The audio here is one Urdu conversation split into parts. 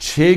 6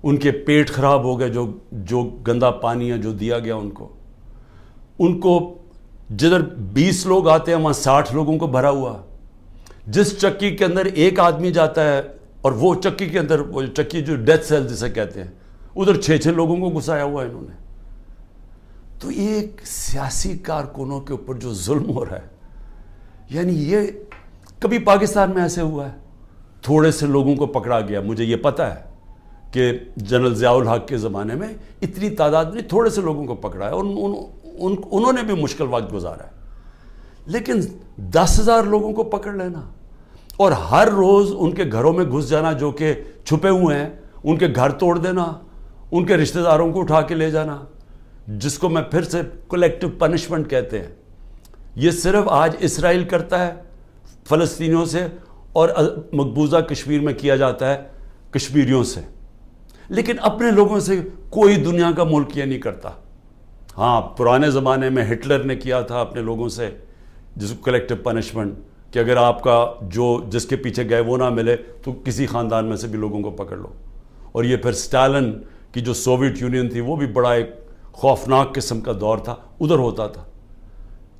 ان کے پیٹ خراب ہو گئے, جو گندا پانی ہے جو دیا گیا ان کو جدھر 20 لوگ آتے ہیں وہاں 60 لوگوں کو بھرا ہوا. جس چکی کے اندر ایک آدمی جاتا ہے اور وہ چکی کے اندر, وہ چکی جو ڈیتھ سیل جسے کہتے ہیں, ادھر 6 لوگوں کو گھسایا ہوا ہے انہوں نے. تو ایک سیاسی کارکنوں کے اوپر جو ظلم ہو رہا ہے, یعنی یہ کبھی پاکستان میں ایسے ہوا ہے؟ تھوڑے سے لوگوں کو پکڑا گیا. مجھے یہ پتہ ہے کہ جنرل ضیاء الحق کے زمانے میں اتنی تعداد میں تھوڑے سے لوگوں کو پکڑا ہے اور انہوں نے بھی مشکل وقت گزارا ہے. لیکن 10,000 لوگوں کو پکڑ لینا اور ہر روز ان کے گھروں میں گھس جانا جو کہ چھپے ہوئے ہیں, ان کے گھر توڑ دینا, ان کے رشتہ داروں کو اٹھا کے لے جانا, جس کو میں پھر سے کولیکٹیو پنشمنٹ کہتے ہیں. یہ صرف آج اسرائیل کرتا ہے فلسطینیوں سے اور مقبوضہ کشمیر میں کیا جاتا ہے کشمیریوں سے, لیکن اپنے لوگوں سے کوئی دنیا کا ملک یہ نہیں کرتا. ہاں, پرانے زمانے میں ہٹلر نے کیا تھا اپنے لوگوں سے, جس کو کلیکٹیو پنشمنٹ, کہ اگر آپ کا جس کے پیچھے گئے وہ نہ ملے تو کسی خاندان میں سے بھی لوگوں کو پکڑ لو. اور یہ پھر اسٹالن کی جو سوویت یونین تھی وہ بھی بڑا ایک خوفناک قسم کا دور تھا, ادھر ہوتا تھا.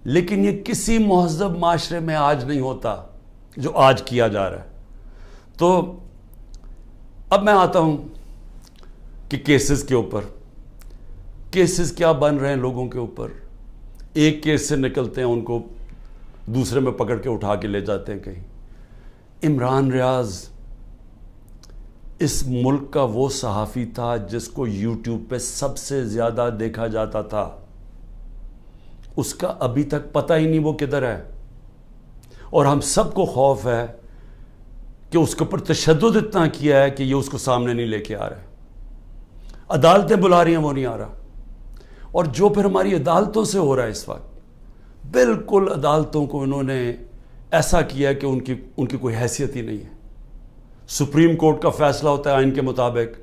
لیکن یہ کسی مہذب معاشرے میں آج نہیں ہوتا جو آج کیا جا رہا ہے. تو اب میں آتا ہوں کہ کیسز کے اوپر, کیسز کیا بن رہے ہیں لوگوں کے اوپر. ایک کیس سے نکلتے ہیں ان کو دوسرے میں پکڑ کے اٹھا کے لے جاتے ہیں کہیں. عمران ریاض اس ملک کا وہ صحافی تھا جس کو یوٹیوب پہ سب سے زیادہ دیکھا جاتا تھا. اس کا ابھی تک پتہ ہی نہیں وہ کدھر ہے, اور ہم سب کو خوف ہے کہ اس کے اوپر تشدد اتنا کیا ہے کہ یہ اس کو سامنے نہیں لے کے آ رہے. عدالتیں بلا رہی ہیں, وہ نہیں آ رہا. اور جو پھر ہماری عدالتوں سے ہو رہا ہے اس وقت, بالکل عدالتوں کو انہوں نے ایسا کیا کہ ان کی کوئی حیثیت ہی نہیں ہے. سپریم کورٹ کا فیصلہ ہوتا ہے آئین کے مطابق,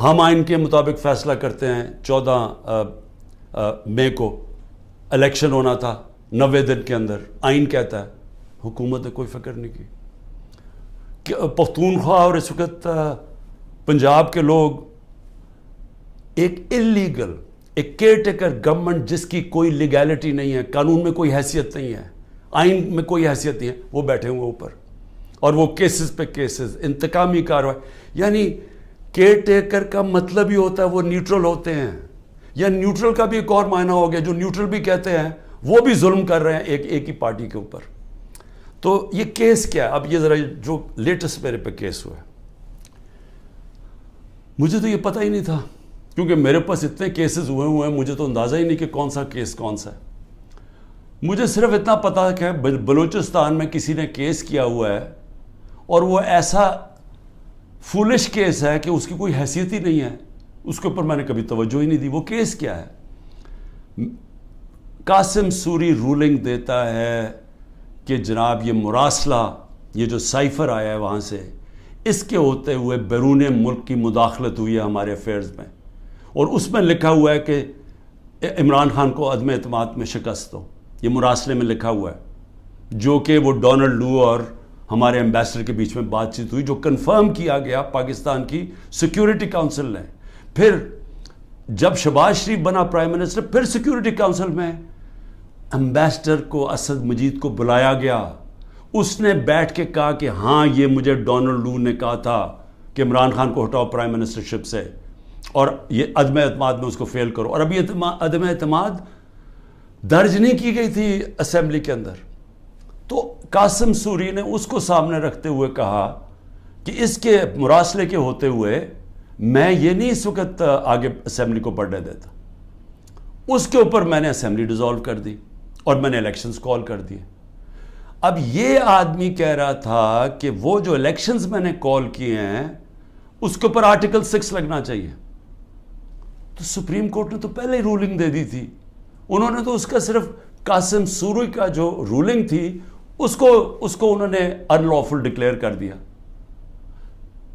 ہم آئین کے مطابق فیصلہ کرتے ہیں. 14 مئی کو الیکشن ہونا تھا, 90 دن کے اندر آئین کہتا ہے. حکومت نے کوئی فکر نہیں کی. پختونخوا اور اس وقت پنجاب کے لوگ ایک انلیگل, ایک کیئر ٹیکر گورنمنٹ جس کی کوئی لیگیلٹی نہیں ہے, قانون میں کوئی حیثیت نہیں ہے, آئین میں کوئی حیثیت نہیں ہے, وہ بیٹھے ہوئے اوپر, اور وہ کیسز پہ کیسز, انتقامی کارروائی. یعنی کیئر ٹیکر کا مطلب ہی ہوتا ہے وہ نیوٹرل ہوتے ہیں. یا نیوٹرل کا بھی ایک اور معنی ہو گیا, جو نیوٹرل بھی کہتے ہیں وہ بھی ظلم کر رہے ہیں ایک ہی پارٹی کے اوپر. تو یہ کیس کیا ہے؟ اب یہ ذرا جو لیٹسٹ میرے پہ کیس ہوا ہے, مجھے تو یہ پتہ ہی نہیں تھا, کیونکہ میرے پاس اتنے کیسز ہوئے ہیں, مجھے تو اندازہ ہی نہیں کہ کون سا کیس کون سا ہے. مجھے صرف اتنا پتا کہ بلوچستان میں کسی نے کیس کیا ہوا ہے, اور وہ ایسا فولش کیس ہے کہ اس کی کوئی حیثیت ہی نہیں ہے, اس کے اوپر میں نے کبھی توجہ ہی نہیں دی. وہ کیس کیا ہے؟ قاسم سوری رولنگ دیتا ہے کہ جناب یہ مراسلہ, یہ جو سائفر آیا ہے وہاں سے, اس کے ہوتے ہوئے بیرون ملک کی مداخلت ہوئی ہے ہمارے افیئرز میں, اور اس میں لکھا ہوا ہے کہ عمران خان کو عدم اعتماد میں شکست ہو. یہ مراسلے میں لکھا ہوا ہے, جو کہ وہ ڈونلڈ لو اور ہمارے ایمبیسڈر کے بیچ میں بات چیت ہوئی, جو کنفرم کیا گیا پاکستان کی سیکیورٹی کاؤنسل نے. پھر جب شہباز شریف بنا پرائم منسٹر, پھر سیکیورٹی کاؤنسل میں ایمبیسڈر کو, اسد مجید کو بلایا گیا. اس نے بیٹھ کے کہا کہ ہاں یہ مجھے ڈونلڈ لو نے کہا تھا کہ عمران خان کو ہٹاؤ پرائم منسٹرشپ سے, اور یہ عدم اعتماد میں اس کو فیل کرو. اور ابھی عدم اعتماد درج نہیں کی گئی تھی اسمبلی کے اندر. تو قاسم سوری نے اس کو سامنے رکھتے ہوئے کہا کہ اس کے مراسلے کے ہوتے ہوئے میں یہ نہیں اس وقت آگے اسمبلی کو بڑھنے دیتا. اس کے اوپر میں نے اسمبلی ڈیزالو کر دی اور میں نے الیکشنز کال کر دیے. اب یہ آدمی کہہ رہا تھا کہ وہ جو الیکشنز میں نے کال کیے ہیں اس کے اوپر آرٹیکل 6 لگنا چاہیے. تو سپریم کورٹ نے تو پہلے ہی رولنگ دے دی تھی. انہوں نے تو اس کا صرف قاسم سوری کا جو رولنگ تھی اس کو انہوں نے ان لافل ڈکلیئر کر دیا.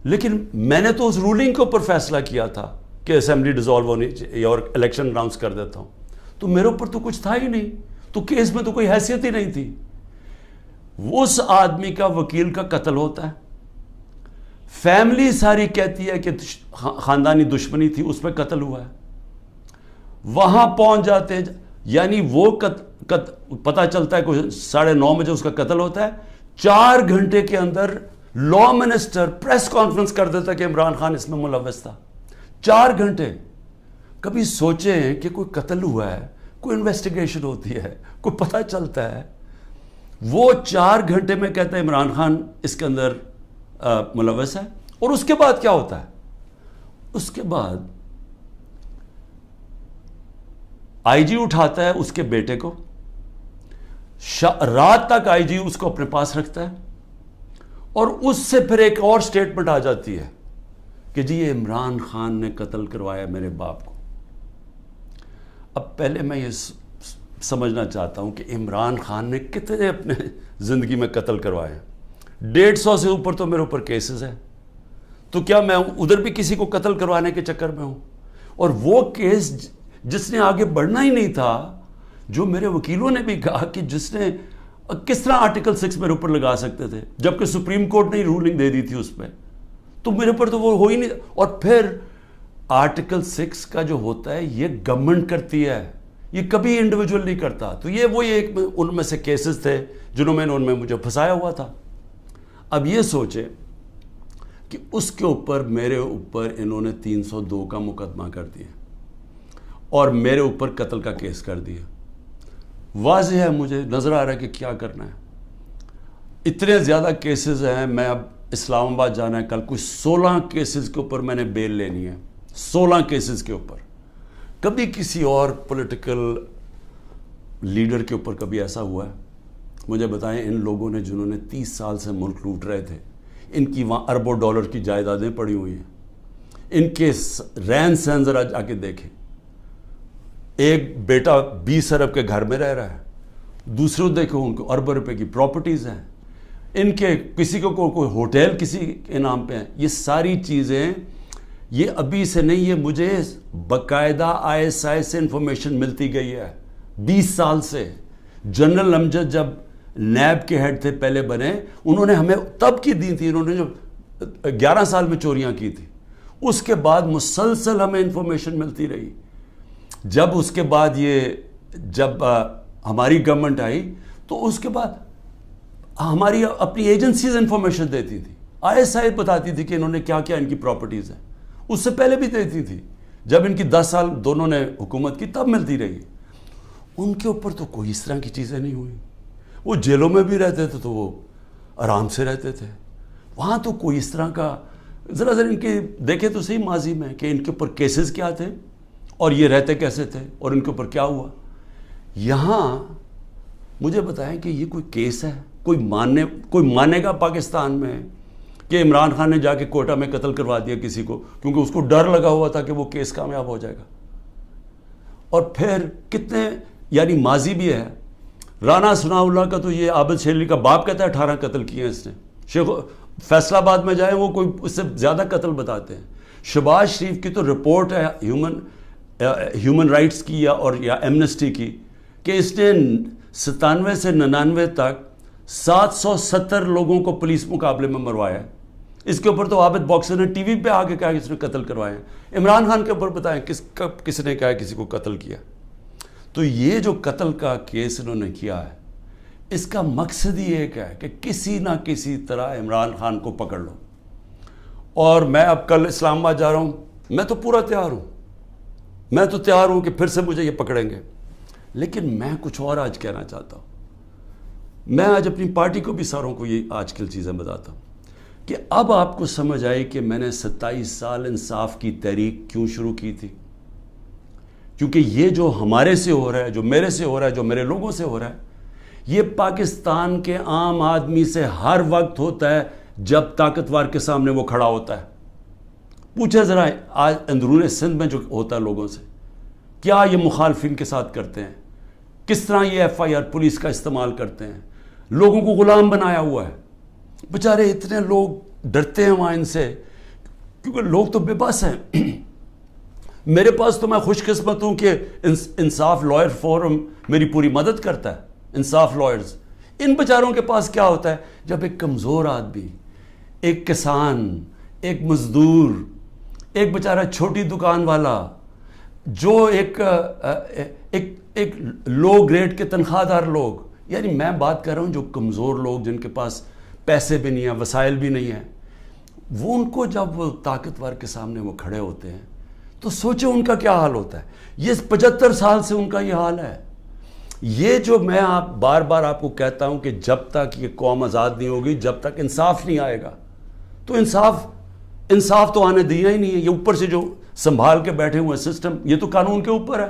لیکن میں نے تو اس رولنگ کے اوپر فیصلہ کیا تھا کہ اسمبلی ڈیزالو ہونی چاہیے اور الیکشن اناؤنس کر دیتا ہوں. تو میرے اوپر تو کچھ تھا ہی نہیں, تو کیس میں تو کوئی حیثیت ہی نہیں تھی. اس آدمی کا وکیل کا قتل ہوتا ہے, فیملی ساری کہتی ہے کہ خاندانی دشمنی تھی، اس پہ قتل ہوا ہے. وہاں پہنچ جاتے ہیں، یعنی وہ پتہ چلتا ہے کہ 9:30 بجے اس کا قتل ہوتا ہے. 4 گھنٹے کے اندر لا منسٹر پریس کانفرنس کر دیتا ہے کہ عمران خان اس میں ملوث تھا. 4 گھنٹے. کبھی سوچیں کہ کوئی قتل ہوا ہے، کوئی انویسٹیگیشن ہوتی ہے، کوئی پتہ چلتا ہے، وہ 4 گھنٹے میں کہتا ہے عمران خان اس کے اندر ملوث ہے. اور اس کے بعد کیا ہوتا ہے؟ اس کے بعد آئی جی اٹھاتا ہے اس کے بیٹے کو، رات تک آئی جی اس کو اپنے پاس رکھتا ہے، اور اس سے پھر ایک اور سٹیٹمنٹ آ جاتی ہے کہ جی یہ عمران خان نے قتل کروایا میرے باپ کو. اب پہلے میں یہ سمجھنا چاہتا ہوں کہ عمران خان نے کتنے اپنے زندگی میں قتل کروائے. 150 سے اوپر تو میرے اوپر کیسز ہیں. تو کیا میں ادھر بھی کسی کو قتل کروانے کے چکر میں ہوں؟ اور وہ کیس جس نے آگے بڑھنا ہی نہیں تھا، جو میرے وکیلوں نے بھی کہا کہ جس نے کس طرح آرٹیکل 6 میرے اوپر لگا سکتے تھے، جبکہ سپریم کورٹ نے رولنگ دے دی تھی اس پہ، تو میرے اوپر تو وہ ہو ہی نہیں. اور پھر آرٹیکل 6 کا جو ہوتا ہے یہ گورنمنٹ کرتی ہے، یہ کبھی انڈیویجول نہیں کرتا. تو یہ وہی ایک ان میں سے کیسز تھے جنہوں میں نے ان میں مجھے پھنسایا ہوا تھا. اب یہ سوچیں کہ اس کے اوپر میرے اوپر انہوں نے 302 کا مقدمہ کر دیا اور میرے اوپر قتل کا کیس کر دیا. واضح ہے، مجھے نظر آ رہا ہے کہ کیا کرنا ہے. اتنے زیادہ کیسز ہیں. میں اب اسلام آباد جانا ہے کل، کوئی 16 کیسز کے اوپر میں نے بیل لینی ہے. 16 کیسز کے اوپر. کبھی کسی اور پولیٹیکل لیڈر کے اوپر کبھی ایسا ہوا ہے؟ مجھے بتائیں. ان لوگوں نے جنہوں نے 30 سال سے ملک لوٹ رہے تھے، ان کی وہاں اربوں ڈالر کی جائیدادیں پڑی ہوئی ہیں. ان کے رہن سہن ذرا جا کے دیکھیں. ایک بیٹا 20 ارب کے گھر میں رہ رہا ہے، دوسروں دیکھو ان کو اربوں روپے کی پراپرٹیز ہیں. ان کے کسی کو کوئی ہوٹل کسی کے نام پہ ہیں. یہ ساری چیزیں یہ ابھی سے نہیں، یہ مجھے باقاعدہ ISI سے انفارمیشن ملتی گئی ہے 20 سال سے. جنرل امجد جب نیب کے ہیڈ تھے پہلے بنے، انہوں نے ہمیں تب کی دی تھی، انہوں نے جو 11 سال میں چوریاں کی تھی. اس کے بعد مسلسل ہمیں انفارمیشن ملتی رہی. جب اس کے بعد جب ہماری گورنمنٹ آئی تو اس کے بعد ہماری اپنی ایجنسیز انفارمیشن دیتی تھی. ISI بتاتی تھی کہ انہوں نے کیا کیا ان کی پراپرٹیز ہیں. اس سے پہلے بھی دیتی تھی، جب ان کی 10 سال دونوں نے حکومت کی تب ملتی رہی. ان کے اوپر تو کوئی اس طرح کی چیزیں نہیں ہوئی. وہ جیلوں میں بھی رہتے تھے تو وہ آرام سے رہتے تھے. وہاں تو کوئی اس طرح کا ذرا ان کے دیکھے تو صحیح ماضی میں کہ ان کے اوپر کیسز کیا تھے اور یہ رہتے کیسے تھے اور ان کے اوپر کیا ہوا. یہاں مجھے بتائیں کہ یہ کوئی کیس ہے؟ کوئی مانے گا پاکستان میں کہ عمران خان نے جا کے کوئٹہ میں قتل کروا دیا کسی کو کیونکہ اس کو ڈر لگا ہوا تھا کہ وہ کیس کامیاب ہو جائے گا؟ اور پھر کتنے یعنی ماضی بھی ہے. رانا ثناء اللہ کا تو یہ عابد شیرلی کا باپ کہتا ہے 18 قتل کیے ہیں اس نے. فیصل آباد میں جائیں وہ کوئی اس سے زیادہ قتل بتاتے ہیں. شہباز شریف کی تو رپورٹ ہے ہیومن رائٹس کی یا ایمنسٹی کی کہ اس نے 97 سے 99 تک 770 لوگوں کو پولیس مقابلے میں مروایا ہے. اس کے اوپر تو عابد باکسر نے ٹی وی پہ آ کے کہا کہ اس نے قتل کروائے ہیں. عمران خان کے اوپر بتائیں کس نے کہا کسی کو قتل کیا؟ تو یہ جو قتل کا کیس انہوں نے کیا ہے اس کا مقصد ہی ایک ہے کہ کسی نہ کسی طرح عمران خان کو پکڑ لو. اور میں اب کل اسلام آباد جا رہا ہوں، میں تو پورا تیار ہوں، میں تو تیار ہوں کہ پھر سے مجھے یہ پکڑیں گے. لیکن میں کچھ اور آج کہنا چاہتا ہوں. میں آج اپنی پارٹی کو بھی ساروں کو یہ آج کل چیزیں بتاتا ہوں کہ اب آپ کو سمجھ آئی کہ میں نے 27 سال انصاف کی تحریک کیوں شروع کی تھی. کیونکہ یہ جو ہمارے سے ہو رہا ہے، جو میرے سے ہو رہا ہے، جو میرے لوگوں سے ہو رہا ہے، یہ پاکستان کے عام آدمی سے ہر وقت ہوتا ہے جب طاقتور کے سامنے وہ کھڑا ہوتا ہے. پوچھے ذرا آج اندرون سندھ میں جو ہوتا ہے لوگوں سے، کیا یہ مخالفین کے ساتھ کرتے ہیں، کس طرح یہ FIR پولیس کا استعمال کرتے ہیں، لوگوں کو غلام بنایا ہوا ہے. بیچارے اتنے لوگ ڈرتے ہیں وہاں ان سے کیونکہ لوگ تو بے بس ہیں. میرے پاس تو میں خوش قسمت ہوں کہ انصاف لائر فورم میری پوری مدد کرتا ہے. انصاف لائرز، ان بیچاروں کے پاس کیا ہوتا ہے جب ایک کمزور آدمی، ایک کسان، ایک مزدور، ایک بیچارہ چھوٹی دکان والا، جو ایک لو گریڈ کے تنخواہ دار لوگ، یعنی میں بات کر رہا ہوں جو کمزور لوگ جن کے پاس پیسے بھی نہیں ہیں، وسائل بھی نہیں ہیں، وہ ان کو جب وہ طاقتور کے سامنے وہ کھڑے ہوتے ہیں تو سوچیں ان کا کیا حال ہوتا ہے. یہ 75 سال سے ان کا یہ حال ہے. یہ جو میں بار بار آپ کو کہتا ہوں کہ جب تک یہ قوم آزاد نہیں ہوگی، جب تک انصاف نہیں آئے گا، تو انصاف تو آنے دیا ہی نہیں ہے. یہ اوپر سے جو سنبھال کے بیٹھے ہوئے سسٹم، یہ تو قانون کے اوپر ہے.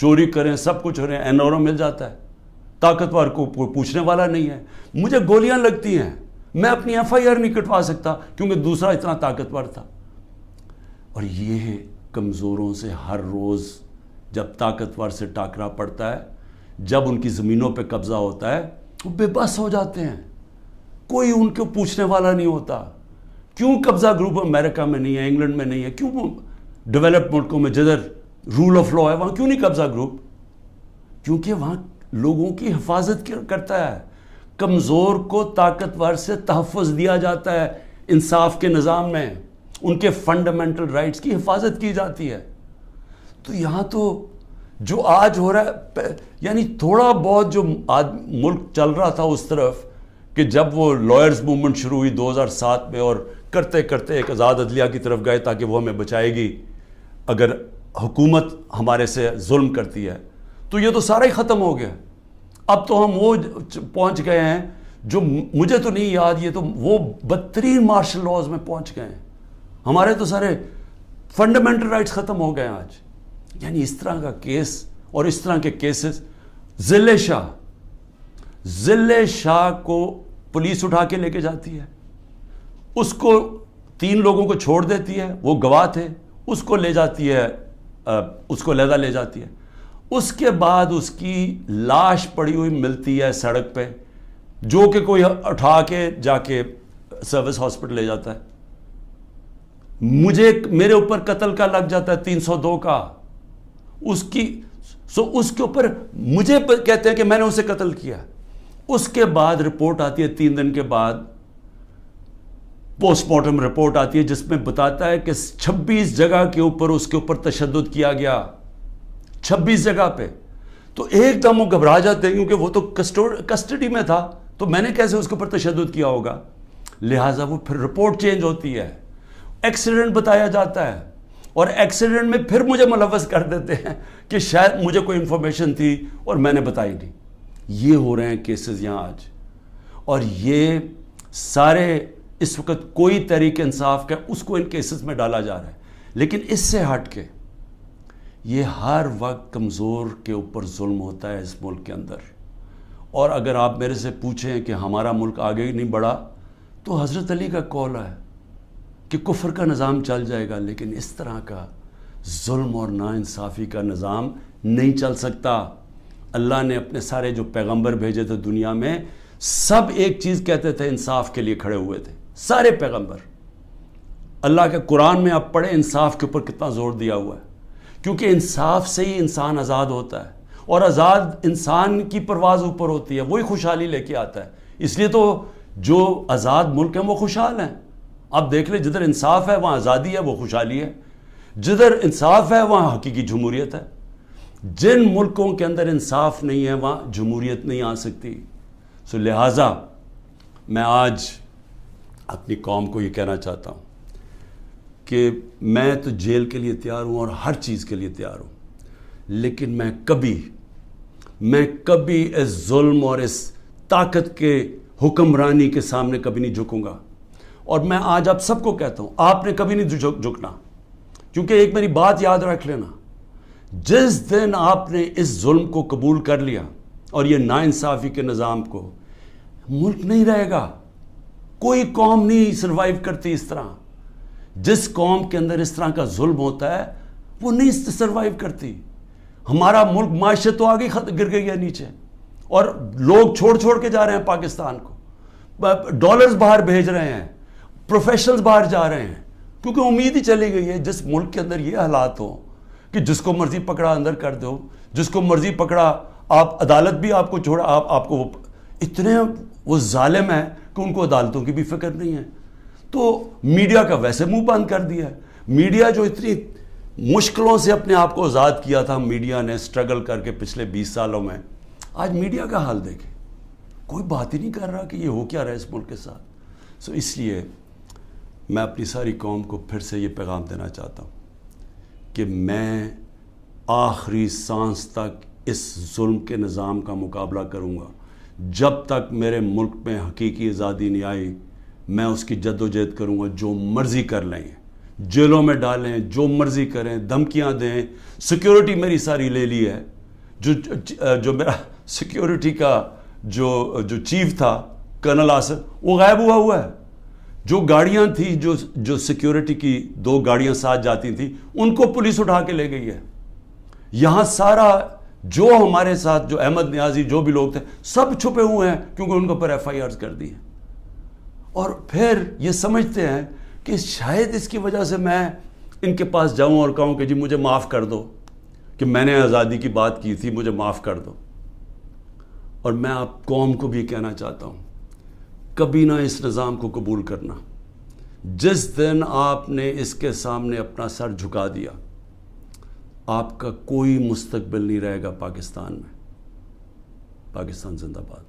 چوری کریں، سب کچھ ہو رہے ہیں، NRO مل جاتا ہے، طاقتور کو پوچھنے والا نہیں ہے. مجھے گولیاں لگتی ہیں، میں اپنی FIR نہیں کٹوا سکتا کیونکہ دوسرا اتنا طاقتور تھا. اور یہ کمزوروں سے ہر روز جب طاقتور سے ٹاکرا پڑتا ہے، جب ان کی زمینوں پہ قبضہ ہوتا ہے، وہ بے بس ہو جاتے ہیں. کوئی ان کو پوچھنے والا نہیں ہوتا. کیوں قبضہ گروپ امریکہ میں نہیں ہے، انگلینڈ میں نہیں ہے؟ کیوں ڈیولپڈ ملکوں میں جدھر رول آف لا ہے وہاں کیوں نہیں قبضہ گروپ؟ کیونکہ وہاں لوگوں کی حفاظت کرتا ہے. کمزور کو طاقتور سے تحفظ دیا جاتا ہے. انصاف کے نظام میں ان کے فنڈامنٹل رائٹس کی حفاظت کی جاتی ہے. تو یہاں تو جو آج ہو رہا ہے، یعنی تھوڑا بہت جو ملک چل رہا تھا اس طرف، کہ جب وہ لائرز موومنٹ شروع ہوئی 2007 میں، اور کرتے کرتے ایک آزاد عدلیہ کی طرف گئے تاکہ وہ ہمیں بچائے گی اگر حکومت ہمارے سے ظلم کرتی ہے، تو یہ تو سارا ہی ختم ہو گیا. اب تو ہم وہ پہنچ گئے ہیں جو مجھے تو نہیں یاد، یہ تو وہ بدترین مارشل لاز میں پہنچ گئے ہیں. ہمارے تو سارے فنڈامنٹل رائٹس ختم ہو گئے ہیں آج. یعنی اس طرح کا کیس اور اس طرح کے کیسز. ضلع شاہ کو پولیس اٹھا کے لے کے جاتی ہے، اس کو 3 لوگوں کو چھوڑ دیتی ہے، وہ گواہ تھے، اس کو لے جاتی ہے، اس کو علیحدہ لے جاتی ہے. اس کے بعد اس کی لاش پڑی ہوئی ملتی ہے سڑک پہ، جو کہ کوئی اٹھا کے جا کے سروس ہاسپٹل لے جاتا ہے. میرے اوپر قتل کا لگ جاتا ہے 302 کا. اس کے اوپر مجھے کہتے ہیں کہ میں نے اسے قتل کیا. اس کے بعد رپورٹ آتی ہے 3 دن کے بعد، پوسٹ مارٹم رپورٹ آتی ہے جس میں بتاتا ہے کہ 26 جگہ کے اوپر اس کے اوپر تشدد کیا گیا. 26 جگہ پہ. تو ایک دم وہ گھبرا جاتے ہیں کیونکہ وہ تو کسٹڈی میں تھا، تو میں نے کیسے اس کے اوپر تشدد کیا ہوگا. لہٰذا وہ پھر رپورٹ چینج ہوتی ہے، ایکسیڈنٹ بتایا جاتا ہے، اور ایکسیڈنٹ میں پھر مجھے ملوث کر دیتے ہیں کہ شاید مجھے کوئی انفارمیشن تھی اور میں نے بتائی نہیں. یہ ہو رہے ہیں کیسز یہاں آج. اور یہ سارے اس وقت کوئی تحریک انصاف کا اس کو ان کیسز میں ڈالا جا رہا ہے. لیکن اس سے ہٹ کے یہ ہر وقت کمزور کے اوپر ظلم ہوتا ہے اس ملک کے اندر. اور اگر آپ میرے سے پوچھیں کہ ہمارا ملک آگے ہی نہیں بڑھا، تو حضرت علی کا قول ہے کہ کفر کا نظام چل جائے گا، لیکن اس طرح کا ظلم اور ناانصافی کا نظام نہیں چل سکتا. اللہ نے اپنے سارے جو پیغمبر بھیجے تھے دنیا میں، سب ایک چیز کہتے تھے، انصاف کے لیے کھڑے ہوئے تھے سارے پیغمبر. اللہ کے قرآن میں آپ پڑھیں انصاف کے اوپر کتنا زور دیا ہوا ہے، کیونکہ انصاف سے ہی انسان آزاد ہوتا ہے، اور آزاد انسان کی پرواز اوپر ہوتی ہے، وہی خوشحالی لے کے آتا ہے. اس لیے تو جو آزاد ملک ہیں وہ خوشحال ہیں. آپ دیکھ لیں جدھر انصاف ہے وہاں آزادی ہے، وہ خوشحالی ہے. جدھر انصاف ہے وہاں حقیقی جمہوریت ہے. جن ملکوں کے اندر انصاف نہیں ہے وہاں جمہوریت نہیں آ سکتی. لہٰذا میں آج اپنی قوم کو یہ کہنا چاہتا ہوں کہ میں تو جیل کے لیے تیار ہوں اور ہر چیز کے لیے تیار ہوں، لیکن میں کبھی اس ظلم اور اس طاقت کے حکمرانی کے سامنے کبھی نہیں جھکوں گا. اور میں آج آپ سب کو کہتا ہوں، آپ نے کبھی نہیں جھکنا. کیونکہ ایک میری بات یاد رکھ لینا، جس دن آپ نے اس ظلم کو قبول کر لیا اور یہ ناانصافی کے نظام کو، ملک نہیں رہے گا. کوئی قوم نہیں سروائیو کرتی اس طرح. جس قوم کے اندر اس طرح کا ظلم ہوتا ہے وہ نہیں سروائیو کرتی. ہمارا ملک معیشت تو آگے گر گئی ہے نیچے، اور لوگ چھوڑ کے جا رہے ہیں پاکستان کو، ڈالرز باہر بھیج رہے ہیں، پروفیشنلز باہر جا رہے ہیں، کیونکہ امید ہی چلی گئی ہے. جس ملک کے اندر یہ حالات ہوں کہ جس کو مرضی پکڑا اندر کر دو، جس کو مرضی پکڑا، آپ عدالت بھی آپ کو چھوڑا، آپ کو اتنے وہ ظالم ہیں کہ ان کو عدالتوں کی بھی فکر نہیں ہے. تو میڈیا کا ویسے منہ بند کر دیا ہے. میڈیا جو اتنی مشکلوں سے اپنے آپ کو آزاد کیا تھا میڈیا نے اسٹرگل کر کے پچھلے 20 سالوں میں, آج میڈیا کا حال دیکھیں, کوئی بات ہی نہیں کر رہا کہ یہ ہو کیا رہا ہے اس ملک کے ساتھ. سو اس لیے میں اپنی ساری قوم کو پھر سے یہ پیغام دینا چاہتا ہوں کہ میں آخری سانس تک اس ظلم کے نظام کا مقابلہ کروں گا. جب تک میرے ملک میں حقیقی آزادی نہیں آئی میں اس کی جد و جہد کروں گا. جو مرضی کر لیں, جیلوں میں ڈالیں, جو مرضی کریں, دھمکیاں دیں. سیکیورٹی میری ساری لے لی ہے. جو میرا سیکیورٹی کا جو چیف تھا کرنل آصف, وہ غائب ہوا ہے. جو گاڑیاں تھیں جو سیکیورٹی کی 2 گاڑیاں ساتھ جاتی تھیں ان کو پولیس اٹھا کے لے گئی ہے. یہاں سارا جو ہمارے ساتھ جو احمد نیازی جو بھی لوگ تھے سب چھپے ہوئے ہیں کیونکہ ان کے اوپر FIRs کر دی ہیں. اور پھر یہ سمجھتے ہیں کہ شاید اس کی وجہ سے میں ان کے پاس جاؤں اور کہوں کہ جی مجھے معاف کر دو کہ میں نے آزادی کی بات کی تھی, مجھے معاف کر دو. اور میں آپ قوم کو بھی کہنا چاہتا ہوں کبھی نہ اس نظام کو قبول کرنا. جس دن آپ نے اس کے سامنے اپنا سر جھکا دیا آپ کا کوئی مستقبل نہیں رہے گا پاکستان میں. پاکستان زندہ باد.